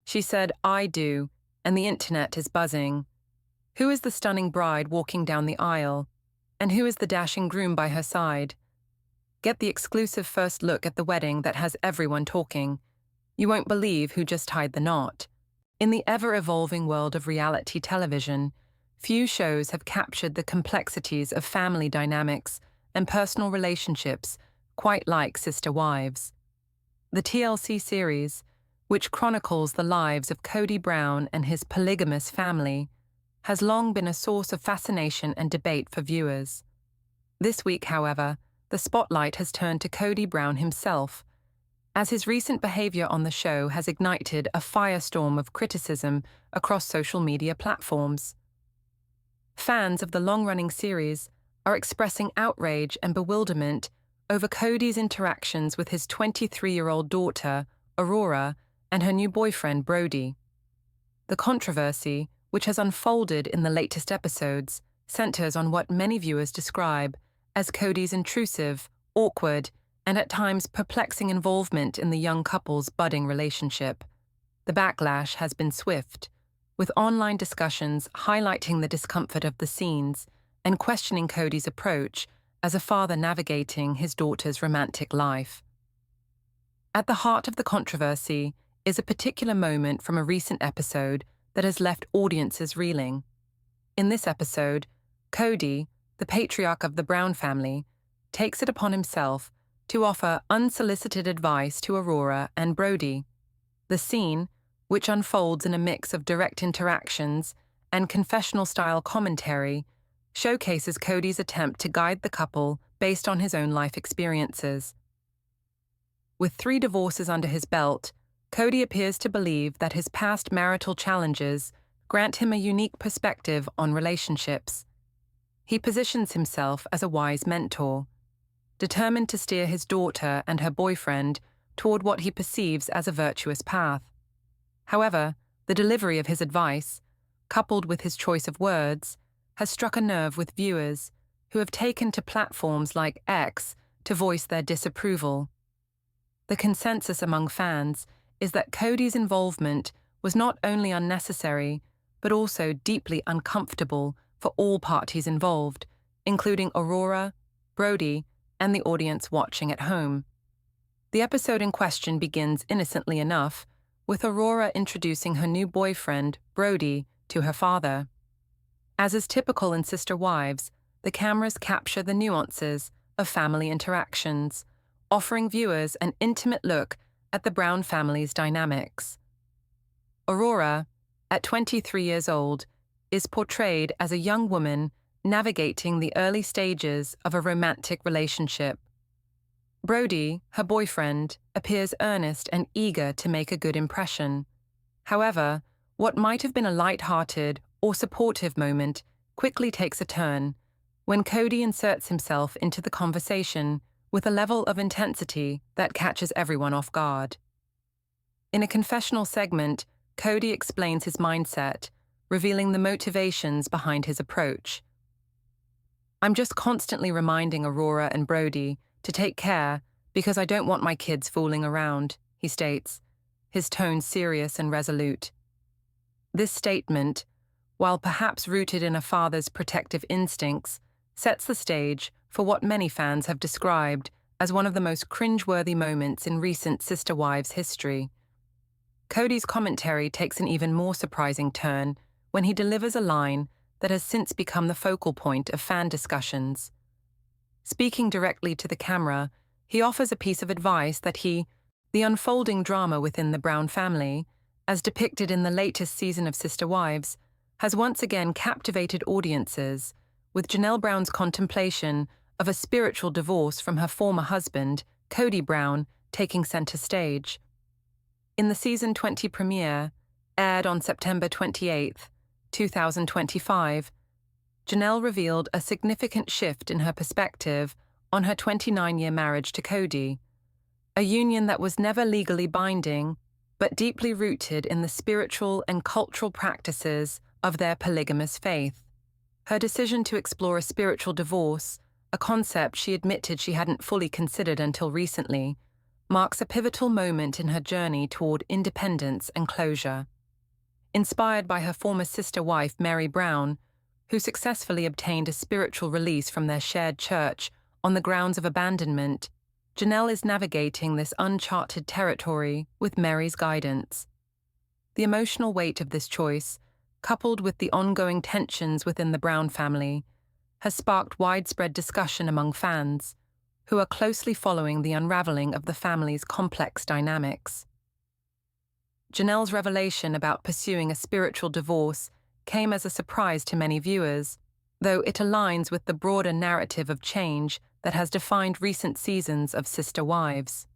She said, "I do," and the internet is buzzing. Who is the stunning bride walking down the aisle? And who is the dashing groom by her side? Get the exclusive first look at the wedding that has everyone talking. You won't believe who just tied the knot. In the ever-evolving world of reality television, few shows have captured the complexities of family dynamics and personal relationships quite like Sister Wives. The TLC series, which chronicles the lives of Kody Brown and his polygamous family, has long been a source of fascination and debate for viewers. This week, however, the spotlight has turned to Kody Brown himself, as his recent behavior on the show has ignited a firestorm of criticism across social media platforms. Fans of the long-running series are expressing outrage and bewilderment over Kody's interactions with his 23-year-old daughter, Aurora, and her new boyfriend, Brody. The controversy, which has unfolded in the latest episodes, centers on what many viewers describe as Kody's intrusive, awkward, and at times perplexing involvement in the young couple's budding relationship. The backlash has been swift, with online discussions highlighting the discomfort of the scenes and questioning Kody's approach as a father navigating his daughter's romantic life. At the heart of the controversy is a particular moment from a recent episode that has left audiences reeling. In this episode, Kody, the patriarch of the Brown family, takes it upon himself to offer unsolicited advice to Aurora and Brody. The scene, which unfolds in a mix of direct interactions and confessional-style commentary, showcases Kody's attempt to guide the couple based on his own life experiences. With 3 divorces under his belt, Kody appears to believe that his past marital challenges grant him a unique perspective on relationships. He positions himself as a wise mentor, determined to steer his daughter and her boyfriend toward what he perceives as a virtuous path. However, the delivery of his advice, coupled with his choice of words, has struck a nerve with viewers who have taken to platforms like X to voice their disapproval. The consensus among fans is that Kody's involvement was not only unnecessary, but also deeply uncomfortable for all parties involved, including Aurora, Brody, and the audience watching at home. The episode in question begins innocently enough, with Aurora introducing her new boyfriend, Brody, to her father. As is typical in Sister Wives, the cameras capture the nuances of family interactions, offering viewers an intimate look at the Brown family's dynamics. Aurora, at 23 years old, is portrayed as a young woman navigating the early stages of a romantic relationship. Brody, her boyfriend, appears earnest and eager to make a good impression. However, what might have been a light-hearted or supportive moment quickly takes a turn when Kody inserts himself into the conversation with a level of intensity that catches everyone off guard. In a confessional segment, Kody explains his mindset, revealing the motivations behind his approach. "I'm just constantly reminding Aurora and Brody to take care because I don't want my kids fooling around," he states, his tone serious and resolute. This statement, while perhaps rooted in a father's protective instincts, sets the stage for what many fans have described as one of the most cringeworthy moments in recent Sister Wives history. Kody's commentary takes an even more surprising turn when he delivers a line that has since become the focal point of fan discussions. Speaking directly to the camera, he offers a piece of advice that the unfolding drama within the Brown family, as depicted in the latest season of Sister Wives, has once again captivated audiences, with Janelle Brown's contemplation of a spiritual divorce from her former husband, Kody Brown, taking center stage. In the season 20 premiere, aired on September 28, 2025, Janelle revealed a significant shift in her perspective on her 29-year marriage to Kody, a union that was never legally binding, but deeply rooted in the spiritual and cultural practices of their polygamous faith. Her decision to explore a spiritual divorce, a concept she admitted she hadn't fully considered until recently, marks a pivotal moment in her journey toward independence and closure. Inspired by her former sister wife, Meri Brown, who successfully obtained a spiritual release from their shared church on the grounds of abandonment, Janelle is navigating this uncharted territory with Meri's guidance. The emotional weight of this choice, coupled with the ongoing tensions within the Brown family, has sparked widespread discussion among fans, who are closely following the unraveling of the family's complex dynamics. Janelle's revelation about pursuing a spiritual divorce came as a surprise to many viewers, though it aligns with the broader narrative of change that has defined recent seasons of Sister Wives.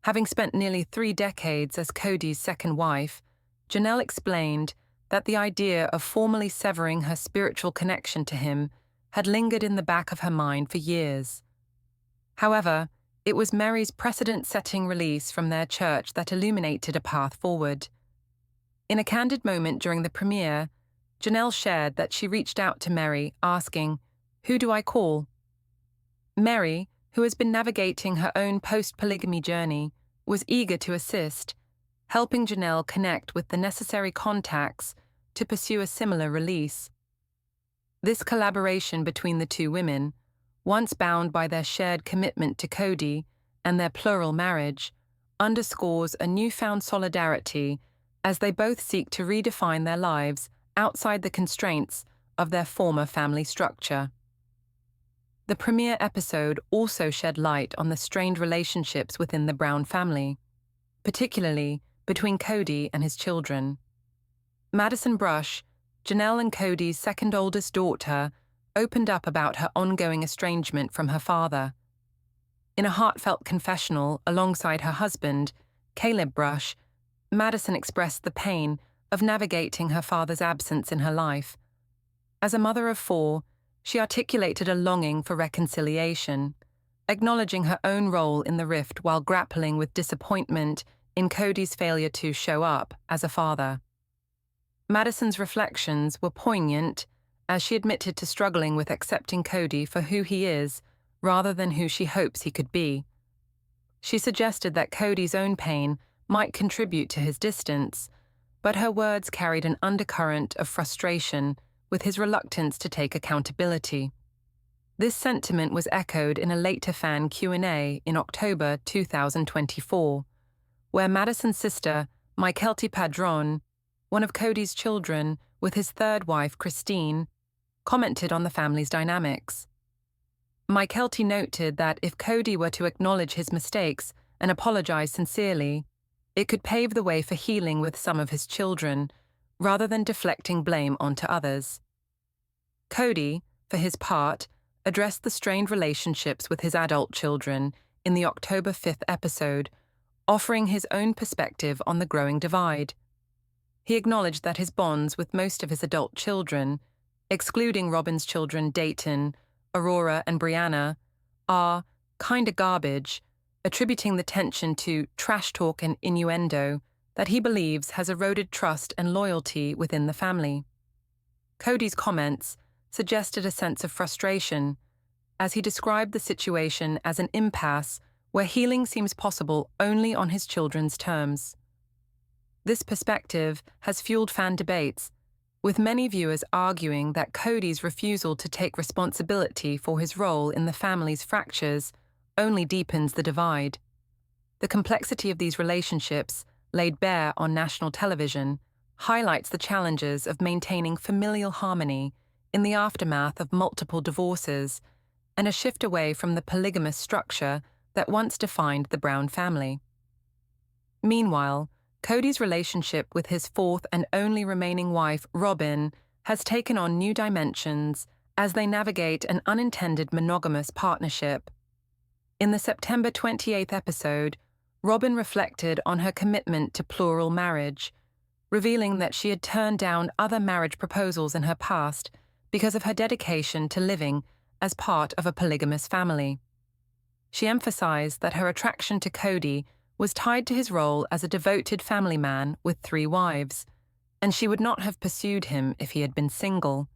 Having spent nearly 3 decades as Kody's second wife, Janelle explained that the idea of formally severing her spiritual connection to him had lingered in the back of her mind for years. However, it was Meri's precedent-setting release from their church that illuminated a path forward. In a candid moment during the premiere, Janelle shared that she reached out to Meri, asking, "Who do I call?" Meri, who has been navigating her own post-polygamy journey, was eager to assist, helping Janelle connect with the necessary contacts to pursue a similar release. This collaboration between the two women, once bound by their shared commitment to Kody and their plural marriage, underscores a newfound solidarity as they both seek to redefine their lives outside the constraints of their former family structure. The premiere episode also shed light on the strained relationships within the Brown family, particularly between Kody and his children. Madison Brush, Janelle and Kody's second oldest daughter, opened up about her ongoing estrangement from her father. In a heartfelt confessional alongside her husband, Caleb Brush, Madison expressed the pain of navigating her father's absence in her life. As a mother of 4, she articulated a longing for reconciliation, acknowledging her own role in the rift while grappling with disappointment in Kody's failure to show up as a father. Madison's reflections were poignant as she admitted to struggling with accepting Kody for who he is rather than who she hopes he could be. She suggested that Kody's own pain might contribute to his distance, but her words carried an undercurrent of frustration with his reluctance to take accountability. This sentiment was echoed in a later fan Q&A in October 2024, where Madison's sister, Mykelti Padron, one of Kody's children, with his third wife, Christine, commented on the family's dynamics. Mykelti noted that if Kody were to acknowledge his mistakes and apologize sincerely, it could pave the way for healing with some of his children, rather than deflecting blame onto others. Kody, for his part, addressed the strained relationships with his adult children in the October 5th episode, offering his own perspective on the growing divide. He acknowledged that his bonds with most of his adult children, excluding Robyn's children Dayton, Aurora, and Brianna, are kinda garbage, attributing the tension to trash talk and innuendo that he believes has eroded trust and loyalty within the family. Kody's comments suggested a sense of frustration, as he described the situation as an impasse where healing seems possible only on his children's terms. This perspective has fueled fan debates, with many viewers arguing that Kody's refusal to take responsibility for his role in the family's fractures only deepens the divide. The complexity of these relationships, laid bare on national television, highlights the challenges of maintaining familial harmony in the aftermath of multiple divorces and a shift away from the polygamous structure that once defined the Brown family. Meanwhile, Kody's relationship with his fourth and only remaining wife, Robyn, has taken on new dimensions as they navigate an unintended monogamous partnership. In the September 28th episode, Robyn reflected on her commitment to plural marriage, revealing that she had turned down other marriage proposals in her past because of her dedication to living as part of a polygamous family. She emphasized that her attraction to Kody was tied to his role as a devoted family man with 3 wives, and she would not have pursued him if he had been single.